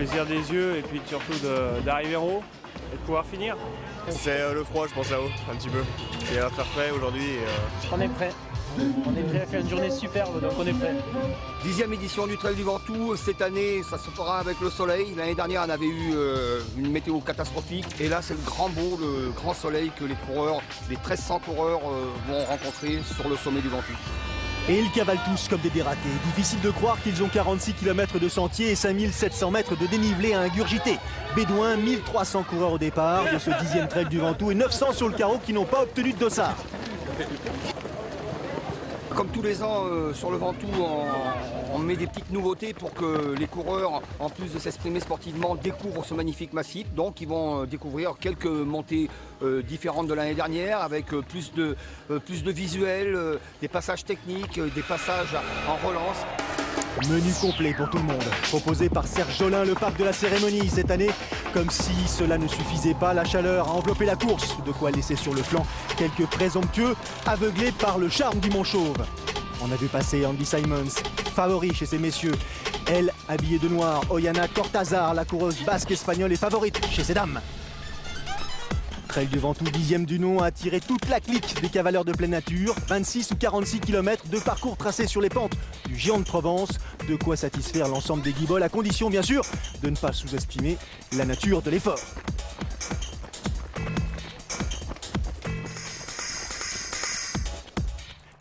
plaisir des yeux et puis surtout d'arriver en haut et de pouvoir finir. C'est le froid, je pense là-haut, un petit peu. Il va faire frais aujourd'hui. On est prêt. On est prêt à faire une journée superbe, donc on est prêt. 10e édition du Trail du Ventoux. Cette année, ça se fera avec le soleil. L'année dernière, on avait eu une météo catastrophique. Et là, c'est le grand beau, le grand soleil que les coureurs, les 1300 coureurs vont rencontrer sur le sommet du Ventoux. Et ils cavalent tous comme des dératés. Difficile de croire qu'ils ont 46 km de sentier et 5700 mètres de dénivelé à ingurgiter. Bédouin, 1300 coureurs au départ de ce 10e Trail du Ventoux et 900 sur le carreau qui n'ont pas obtenu de dossard. Comme tous les ans, sur le Ventoux, on met des petites nouveautés pour que les coureurs, en plus de s'exprimer sportivement, découvrent ce magnifique massif. Donc ils vont découvrir quelques montées différentes de l'année dernière, avec plus de visuels, des passages techniques, des passages en relance. Menu complet pour tout le monde. Proposé par Serge Jolin, le pape de la cérémonie. Cette année, comme si cela ne suffisait pas, la chaleur a enveloppé la course. De quoi laisser sur le flanc quelques présomptueux, aveuglés par le charme du Mont-Chauve. On a vu passer Andy Simons, favori chez ces messieurs. Elle, habillée de noir, Oyana Cortázar, la coureuse basque espagnole, est favorite chez ces dames. Trail du Ventoux, 10e du nom, a attiré toute la clique des cavaleurs de pleine nature. 26 ou 46 km de parcours tracés sur les pentes du Géant de Provence. De quoi satisfaire l'ensemble des guiboles, à condition bien sûr de ne pas sous-estimer la nature de l'effort.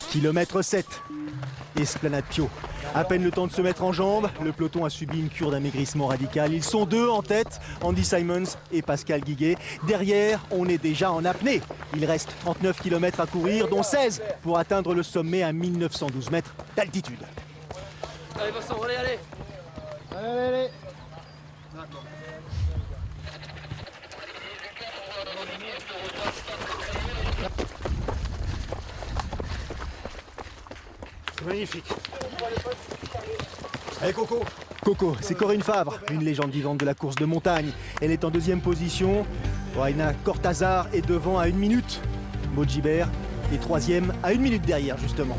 Kilomètre 7, Esplanade Pio. À peine le temps de se mettre en jambes, le peloton a subi une cure d'amaigrissement radical. Ils sont deux en tête, Andy Simons et Pascal Guiguet. Derrière, on est déjà en apnée. Il reste 39 km à courir, dont 16 pour atteindre le sommet à 1912 mètres d'altitude. Allez Vincent, allez. Allez. C'est magnifique. Allez Coco. Coco, c'est Corinne Favre, une légende vivante de la course de montagne. Elle est en 2e position. Oyana Cortázar est devant à 1 minute. Maud-Gibert est 3e à 1 minute derrière justement.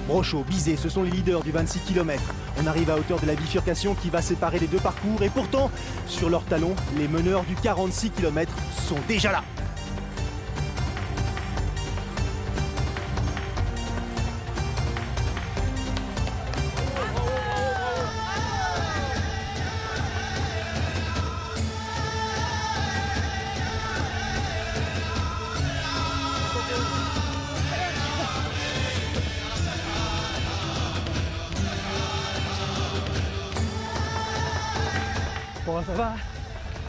Brochot, Bizet, ce sont les leaders du 26 km. On arrive à hauteur de la bifurcation qui va séparer les deux parcours. Et pourtant, sur leurs talons, les meneurs du 46 km sont déjà là. Bon, ça va.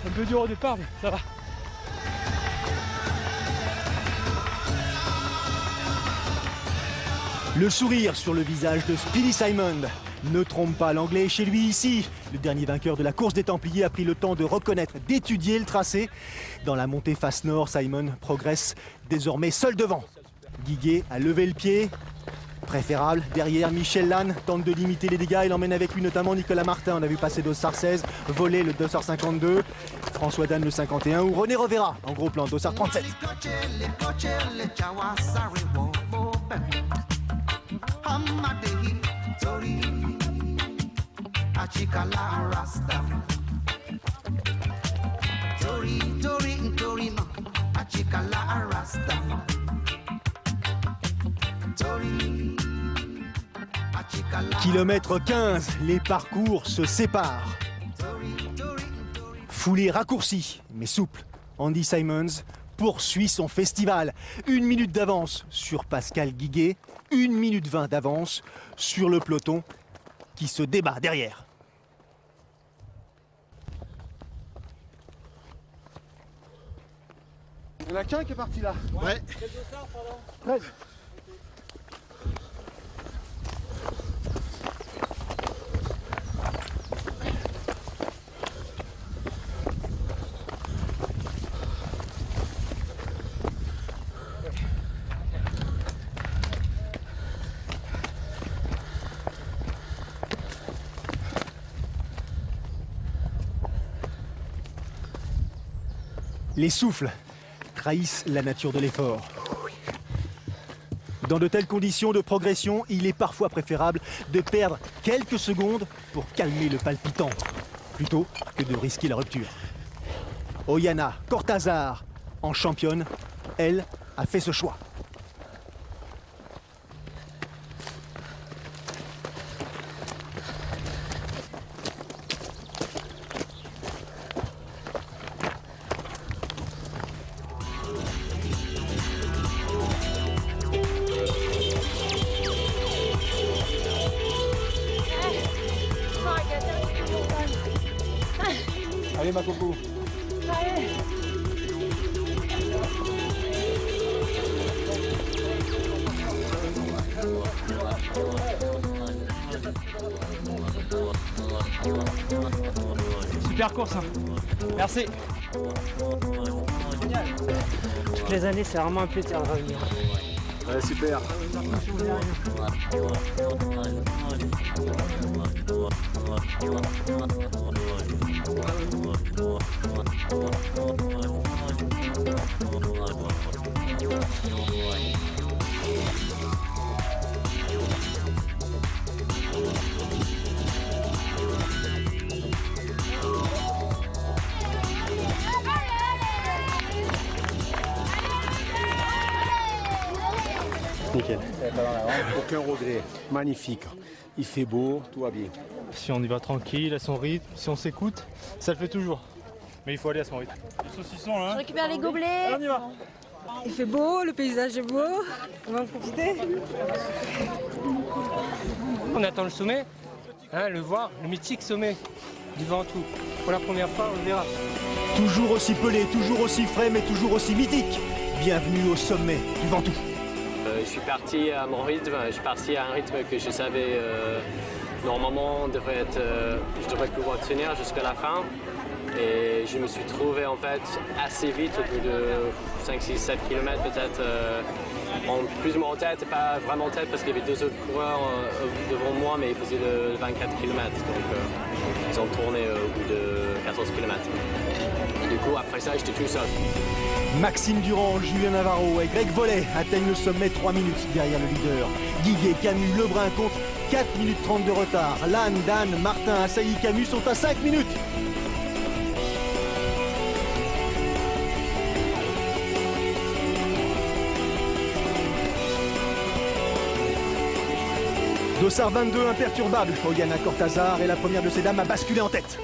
Un peu dur au départ, mais ça va. Le sourire sur le visage de Speedy Simon. Ne trompe pas, l'anglais est chez lui ici. Le dernier vainqueur de la course des Templiers a pris le temps de reconnaître, d'étudier le tracé. Dans la montée face nord, Simon progresse désormais seul devant. Guiguet a levé le pied. Préférable. Derrière, Michel Lannes tente de limiter les dégâts. Il emmène avec lui notamment Nicolas Martin. On a vu passer Dossard 16, voler le Dossard 52, François Dan le 51 ou René Rovera en gros plan Dossard 37. Kilomètre 15, les parcours se séparent. Foulée raccourcie, mais souple. Andy Simons poursuit son festival. 1 minute d'avance sur Pascal Guiguet, 1 minute 20 d'avance sur le peloton qui se débat derrière. Il y en a qu'un qui est parti là. Ouais. Quel dossard, pardon 13. Les souffles trahissent la nature de l'effort. Dans de telles conditions de progression, il est parfois préférable de perdre quelques secondes pour calmer le palpitant. plutôt que de risquer la rupture. Oyana Cortázar, en championne, elle a fait ce choix. Allez ma coco. Super course. Hein. Merci. Toutes les années, c'est vraiment un plaisir de revenir. Ouais, super. Nickel. Aucun regret. Magnifique. Il fait beau, tout va bien. Si on y va tranquille, à son rythme, si on s'écoute, ça le fait toujours. Mais il faut aller à son rythme. Les saucissons là. Je récupère les gobelets. Allez, on y va. Il fait beau, le paysage est beau. On va en profiter. On attend le sommet, hein, le voir, le mythique sommet du Ventoux. Pour la première fois, on le verra. Toujours aussi pelé, toujours aussi frais, mais toujours aussi mythique. Bienvenue au sommet du Ventoux. Je suis parti à mon rythme, je suis parti à un rythme que je savais normalement je devrais pouvoir tenir jusqu'à la fin. Et je me suis trouvé en fait assez vite au bout de 5, 6, 7 km peut-être plus ou moins en tête, pas vraiment en tête parce qu'il y avait deux autres coureurs devant moi mais ils faisaient le 24 km donc ils ont tourné au bout de 14 km. Et du coup après ça j'étais tout seul. Maxime Durand, Julien Navarro et Greg Vollet atteignent le sommet 3 minutes derrière le leader. Guiguet, Camus, Lebrun comptent 4 minutes 30 de retard. Lannes, Dan, Martin, Assailly, Camus sont à 5 minutes. Dossard 22 imperturbable. Oyana Cortázar est la première de ces dames à basculer en tête.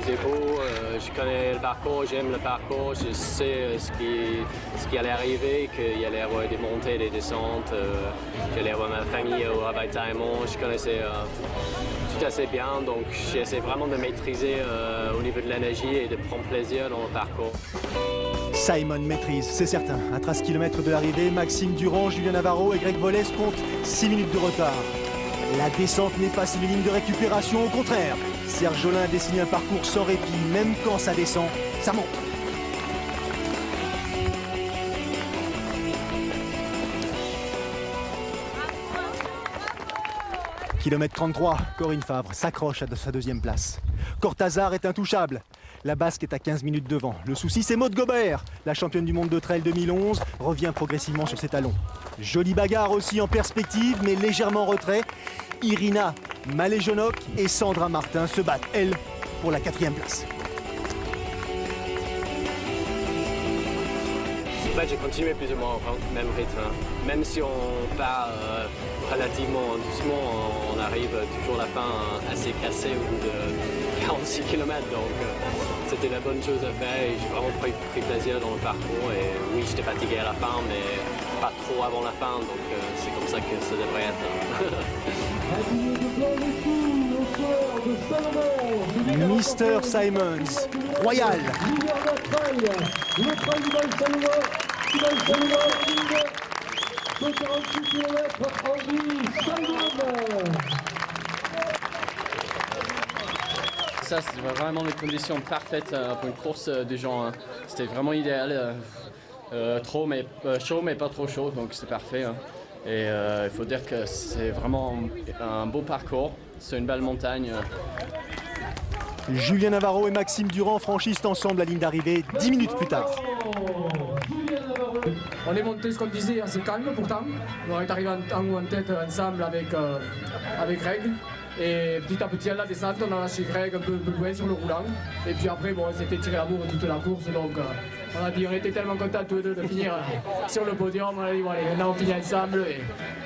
C'est beau, je connais le parcours, j'aime le parcours, je sais ce qui allait arriver, qu'il y allait y avoir des montées, des descentes, j'allais avoir ma famille au ravitaillement, je connaissais tout assez bien, donc j'essaie vraiment de maîtriser au niveau de l'énergie et de prendre plaisir dans le parcours. Simon maîtrise, c'est certain. À 13 km de l'arrivée, Maxime Durand, Julien Navarro et Greg Vollet comptent 6 minutes de retard. La descente n'est pas synonyme de récupération, au contraire. Serge Jolin dessine un parcours sans répit, même quand ça descend, ça monte. Kilomètre 33, Corinne Favre s'accroche à sa deuxième place. Cortázar est intouchable. La Basque est à 15 minutes devant. Le souci, c'est Maud Gobert. La championne du monde de trail 2011 revient progressivement sur ses talons. Jolie bagarre aussi en perspective, mais légèrement en retrait. Irina Maléjonok et Sandra Martin se battent, elles, pour la 4e place. En fait, j'ai continué plus ou moins au même rythme. Même si on part relativement doucement, on arrive toujours à la fin assez cassé au bout de 46 km. Donc c'était la bonne chose à faire et j'ai vraiment pris plaisir dans le parcours. Et oui, j'étais fatigué à la fin, mais pas trop avant la fin. Donc c'est comme ça que ça devrait être. Mr Simons, Royal. Ça, c'était vraiment les conditions parfaites pour une course de gens. C'était vraiment idéal. Chaud, mais pas trop chaud, donc c'est parfait. Et il faut dire que c'est vraiment un beau parcours. C'est une belle montagne. Julien Navarro et Maxime Durand franchissent ensemble la ligne d'arrivée 10 minutes plus tard. On est monté, ce qu'on disait, assez calme pourtant. On est arrivé en tête ensemble avec Greg. Et petit à petit, à la descente, on a lâché Greg un peu loin sur le roulant. Et puis après, bon, c'était tiré à bourre toute la course. Donc, on a dit, on était tellement contents tous les deux de finir sur le podium. On a dit, bon, allez, maintenant on finit ensemble. Et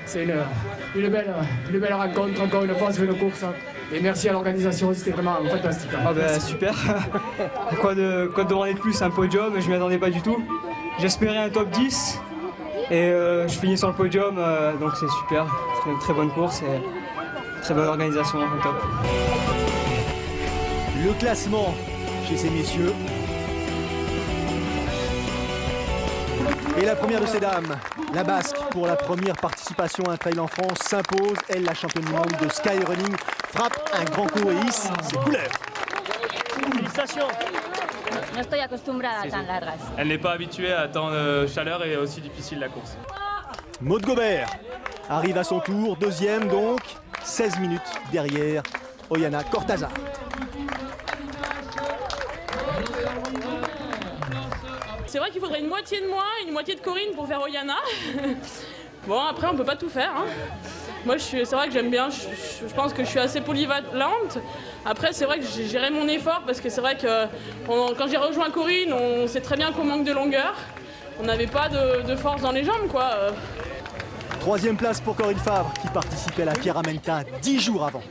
c'est une belle rencontre, encore une fois, sur une course. Et merci à l'organisation, c'était vraiment fantastique. Ah ben super. Quoi de demander de plus, un podium, je m'y attendais pas du tout. J'espérais un top 10 et je finis sur le podium, donc c'est super. C'est une très bonne course et très bonne organisation, top. Le classement chez ces messieurs. Et la première de ces dames, la Basque, pour la première participation à un trail en France, s'impose. Elle, la championne du monde de skyrunning, frappe un grand coup et hisse ses couleurs. Félicitations. No estoy acostumbrada a tan largas. Elle n'est pas habituée à tant de chaleur et aussi difficile la course. Maud Gobert arrive à son tour, deuxième donc, 16 minutes derrière Oyana Cortázar. C'est vrai qu'il faudrait une moitié de moi, une moitié de Corinne pour faire Oyana. Bon, après, on peut pas tout faire. Hein. Moi, c'est vrai que j'aime bien, je pense que je suis assez polyvalente. Après, c'est vrai que j'ai géré mon effort parce que c'est vrai que quand j'ai rejoint Corinne, on sait très bien qu'on manque de longueur. On n'avait pas de force dans les jambes, quoi. Troisième place pour Corinne Favre qui participait à la Chiaramenta 10 jours avant.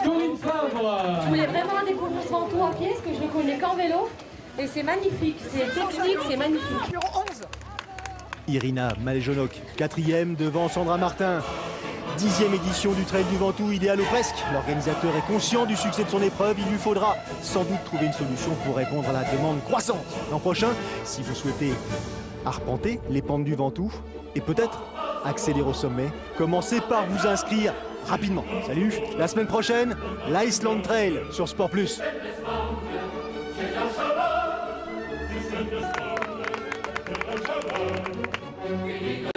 Corinne Favre. Je voulais vraiment découvrir ce Ventoux en pied parce que je ne connais qu'en vélo. Et c'est magnifique, c'est technique, c'est magnifique. Irina Maléjonok, quatrième devant Sandra Martin. 10e édition du Trail du Ventoux, idéal ou presque. L'organisateur est conscient du succès de son épreuve. Il lui faudra sans doute trouver une solution pour répondre à la demande croissante l'an prochain. Si vous souhaitez arpenter les pentes du Ventoux et peut-être accélérer au sommet, commencez par vous inscrire rapidement. Salut, la semaine prochaine, l'Iceland Trail sur Sport+. We